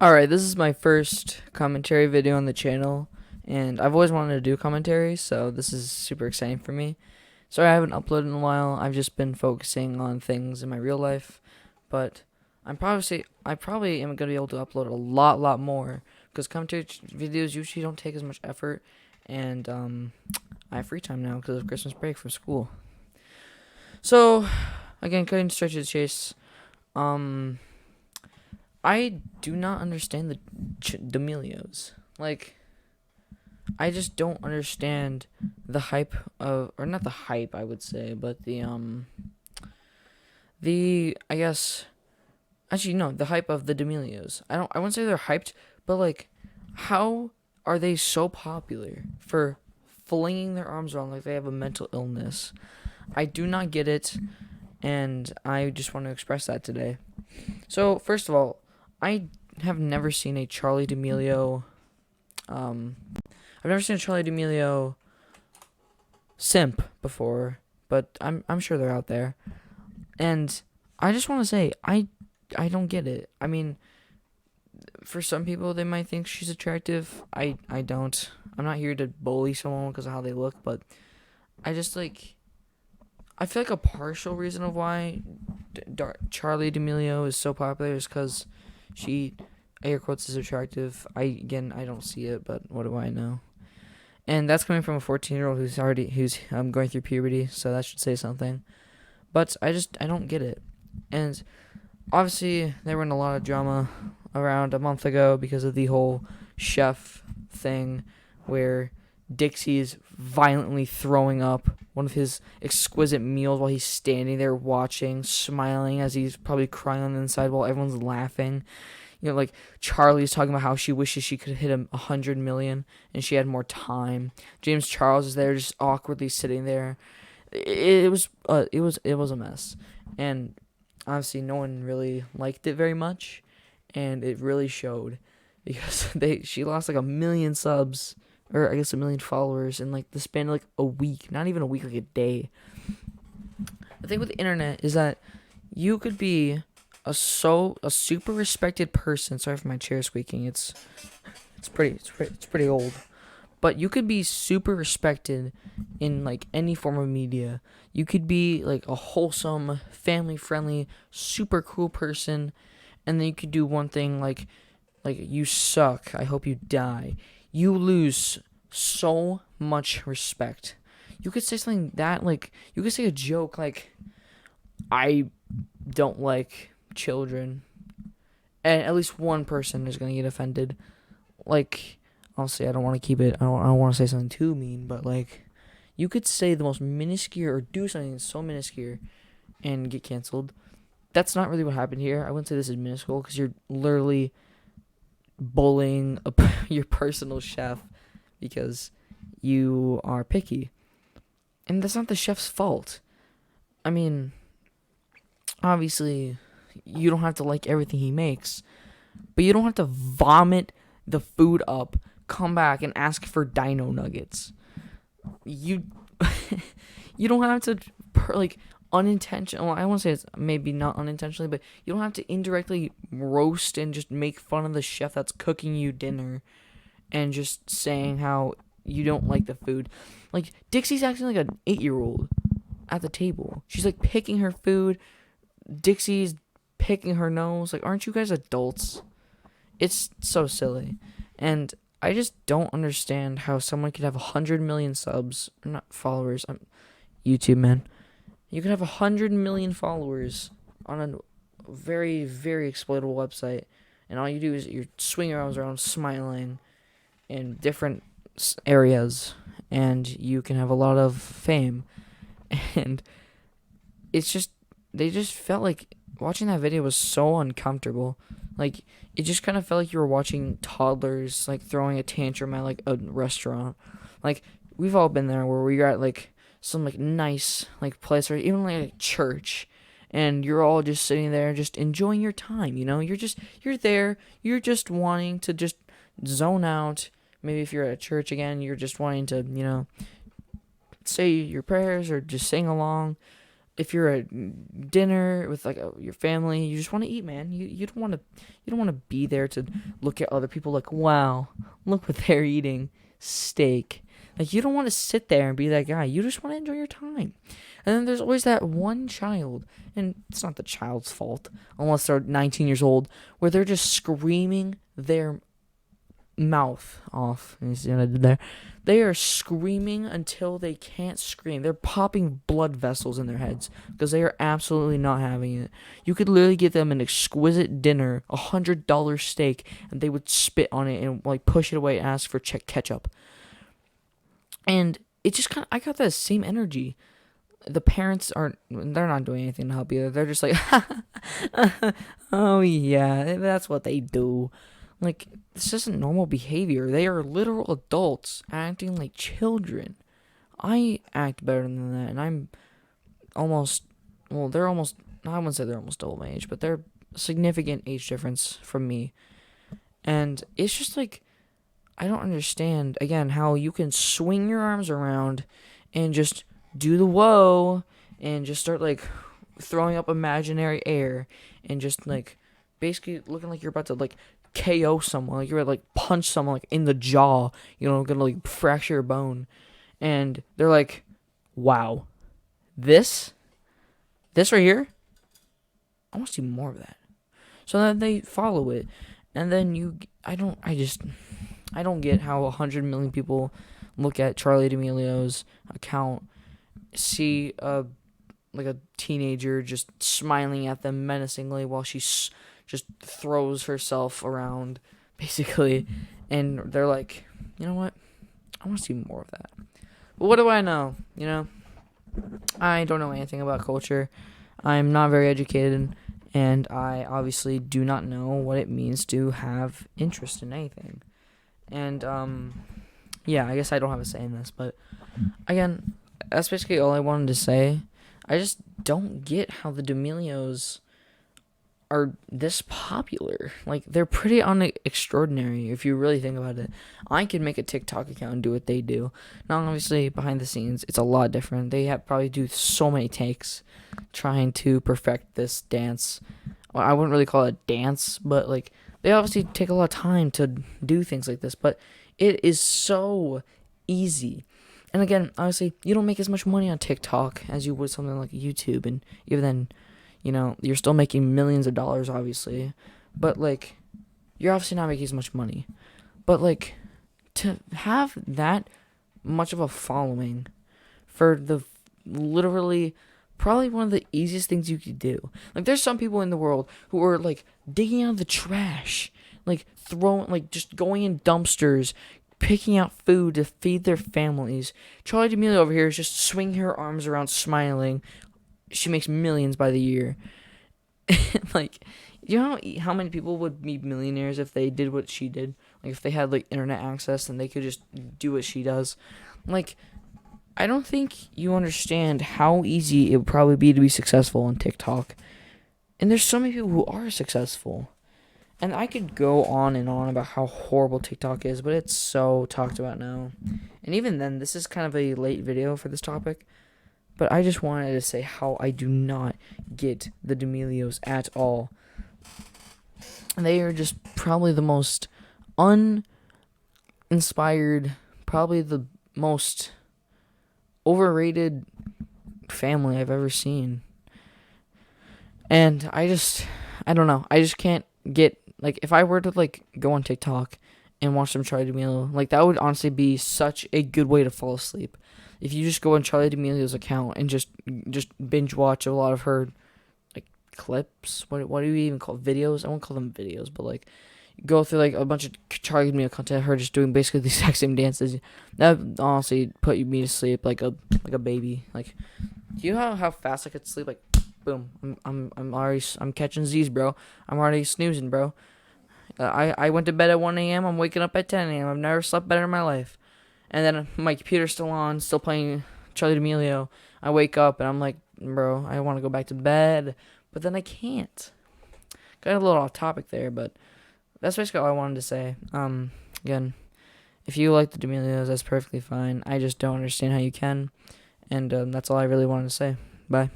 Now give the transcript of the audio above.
Alright, this is my first commentary video on the channel, and I've always wanted to do commentary, so this is super exciting for me. Sorry I haven't uploaded in a while. I've just been focusing on things in my real life, but I probably am gonna be able to upload a lot more because commentary videos usually don't take as much effort, and I have free time now because of Christmas break from school. So, again, cutting straight to the chase. Um, I do not understand the D'Amelios. Like, I just don't understand the hype of, or not the hype, I would say, but I guess, actually, no, the hype of the D'Amelios. I wouldn't say they're hyped, but like, how are they so popular for flinging their arms around like they have a mental illness? I do not get it, and I just want to express that today. So, first of all, I have never seen a Charlie D'Amelio. Um, I've never seen a Charlie D'Amelio simp before, but I'm sure they're out there. And I just want to say I don't get it. I mean, for some people they might think she's attractive. I don't. I'm not here to bully someone because of how they look, but I just like I feel like a partial reason of why Charlie D'Amelio is so popular is because she, air quotes, is attractive. I don't see it, but what do I know? And that's coming from a 14-year-old who's going through puberty, so that should say something. But I don't get it. And obviously there were a lot of drama around a month ago because of the whole chef thing where Dixie is violently throwing up one of his exquisite meals while he's standing there watching, smiling as he's probably crying on the inside while everyone's laughing. You know, like Charlie's talking about how she wishes she could hit 100 million and she had more time. James Charles is there just awkwardly sitting there. It was a mess, and honestly, no one really liked it very much, and it really showed because she lost like 1 million subs, or I guess 1 million followers in like the span of like a week, not even a week, like a day. The thing with the internet is that you could be a super respected person. Sorry for my chair squeaking. It's pretty old. But you could be super respected in like any form of media. You could be like a wholesome, family friendly, super cool person, and then you could do one thing like you suck, I hope you die. You lose so much respect. You could say something that like you could say a joke like I don't like children, and at least one person is gonna get offended. Like, honestly, I don't want to keep it. I don't want to say something too mean, but like, you could say the most minuscule or do something that's so minuscule and get canceled. That's not really what happened here. I wouldn't say this is minuscule because you're literally bullying your personal chef because you are picky, and that's not the chef's fault. I mean, obviously, you don't have to like everything he makes, but you don't have to vomit the food up, come back and ask for dino nuggets. You you don't have to like unintentional. I won't say it's maybe not unintentionally, but you don't have to indirectly roast and just make fun of the chef that's cooking you dinner and just saying how you don't like the food. Like Dixie's acting like an 8-year-old at the table. She's like picking her food. Dixie's picking her nose. Like, aren't you guys adults? It's so silly. And I just don't understand how someone could have 100 million subs, or not followers. I'm YouTube, man. You could have 100 million followers on a very, very exploitable website, and all you do is you swing your arms around, smiling in different areas, and you can have a lot of fame. And it's just, they just felt like watching that video was so uncomfortable. Like, it just kind of felt like you were watching toddlers like throwing a tantrum at like a restaurant. Like, we've all been there where we're at like some like nice like place or even like a church, and you're all just sitting there just enjoying your time. You're there, you're just wanting to just zone out. Maybe if you're at church again, you're just wanting to say your prayers or just sing along. if you're at dinner with like your family, you just want to eat, man. You don't want to be there to look at other people like, wow, look what they're eating, steak. Like, you don't want to sit there and be that guy. You just want to enjoy your time. And then there's always that one child, and it's not the child's fault unless they're 19 years old, where they're just screaming their mouth off. You see what I did there? They are screaming until they can't scream. They're popping blood vessels in their heads because they are absolutely not having it. You could literally give them an exquisite dinner, $100 steak, and they would spit on it and like push it away and ask for ketchup. And it just kind of, I got that same energy. The parents they're not doing anything to help either. They're just like, oh yeah, that's what they do. Like, this isn't normal behavior. They are literal adults acting like children. I act better than that, and I'm almost, well, they're almost, I wouldn't say they're almost double my age, but they're a significant age difference from me. And it's just like, I don't understand, again, how you can swing your arms around and just do the whoa and just start, like, throwing up imaginary air and just, like, basically looking like you're about to, like, KO someone, like you're about to, like, punch someone, like, in the jaw, gonna, like, fracture a bone. And they're like, wow, this right here, I want to see more of that. So then they follow it. And then I don't get how 100 million people look at Charlie D'Amelio's account, see a teenager just smiling at them menacingly while she just throws herself around, basically, and they're like, you know what? I want to see more of that. But what do I know? I don't know anything about culture. I'm not very educated, and I obviously do not know what it means to have interest in anything. And, yeah, I guess I don't have a say in this, but, again, that's basically all I wanted to say. I just don't get how the D'Amelios are this popular. Like, they're pretty extraordinary if you really think about it. I could make a TikTok account and do what they do. Now, obviously, behind the scenes, it's a lot different. They probably do so many takes trying to perfect this dance. Well, I wouldn't really call it a dance, but, like, they obviously take a lot of time to do things like this, but it is so easy. And again, obviously, you don't make as much money on TikTok as you would something like YouTube, and even then, you're still making millions of dollars, obviously, but, like, you're obviously not making as much money. But, like, to have that much of a following for the literally probably one of the easiest things you could do. Like, there's some people in the world who are, like, digging out of the trash, like, just going in dumpsters, picking out food to feed their families. Charlie D'Amelio over here is just swinging her arms around, smiling. She makes millions by the year. Like, you know how many people would be millionaires if they did what she did? Like, if they had, like, internet access and they could just do what she does. Like, I don't think you understand how easy it would probably be to be successful on TikTok. And there's so many people who are successful. And I could go on and on about how horrible TikTok is, but it's so talked about now. And even then, this is kind of a late video for this topic. But I just wanted to say how I do not get the D'Amelios at all. They are just probably the most uninspired, probably the most overrated family I've ever seen. And I don't know. I just can't get, like, if I were to, like, go on TikTok and watch some Charli D'Amelio, like, that would honestly be such a good way to fall asleep. If you just go on Charli D'Amelio's account and just binge watch a lot of her, like, clips, what do you even call videos? I won't call them videos, but, like, go through, like, a bunch of Charli D'Amelio content, her just doing basically the exact same dances, that would honestly put me to sleep like a baby. Like, do you know how fast I could sleep? Like, boom, I'm catching Z's, bro. I'm already snoozing, bro. I went to bed at 1 a.m. I'm waking up at 10 a.m. I've never slept better in my life. And then my computer's still on, still playing Charli D'Amelio. I wake up and I'm like, bro, I want to go back to bed, but then I can't. Got a little off topic there, but that's basically all I wanted to say. Again, if you like the D'Amelios, that's perfectly fine. I just don't understand how you can, and that's all I really wanted to say. Bye.